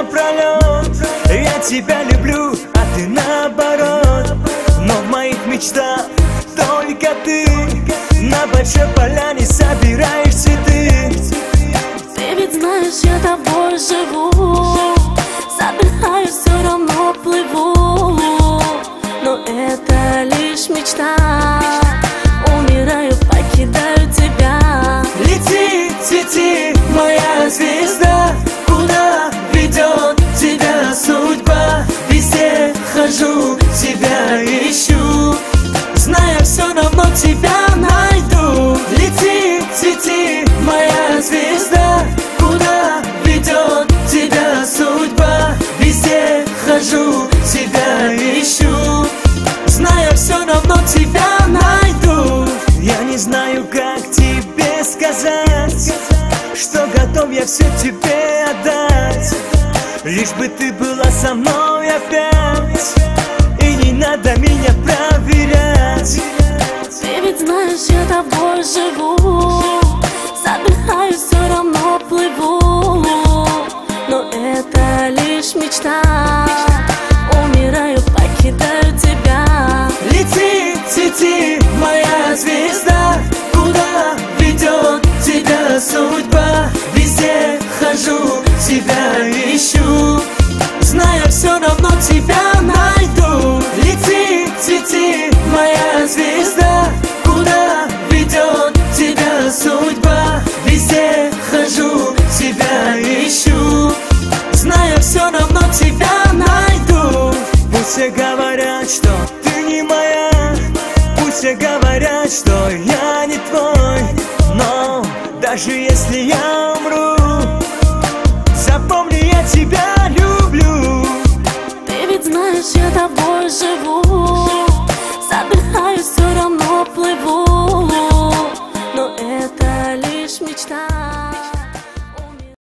напролет. Я тебя люблю, а ты наоборот. Но в моих мечтах только ты. На большой поляне собираешь цветы. Ты ведь знаешь, я тобой живу. Задыхаюсь, все равно плыву. Но это лишь мечта. Умираю, покидаю тебя. Лети, цвети, моя звезда. Куда ведет тебя судьба? Везде хожу, тебя ищу. Зная, все равно тебя найду. Лети, цвети, моя звезда. Куда ведет тебя судьба? Везде хожу, тебя ищу. Зная, все равно тебя найду. Я не знаю, как тебе сказать, что готов я все тебе отдать. Лишь бы ты была со мной опять, и не надо меня проверять. Ты ведь знаешь, я тобой живу. Задыхаюсь, все равно плыву. Но это лишь мечта. Умираю, покидаю тебя. Лети, цвети, моя звезда. Куда ведет тебя судьба? Везде хожу, тебя ищу. Зная, все равно тебя найду. Лети, цвети, моя звезда. Куда ведет тебя судьба? Везде хожу, тебя ищу. Зная, все равно тебя найду. Пусть все говорят, что ты не моя. Пусть все говорят, что я не твой. Но даже если я умру, запомни, я тебя люблю. Ты ведь знаешь, я тобой живу.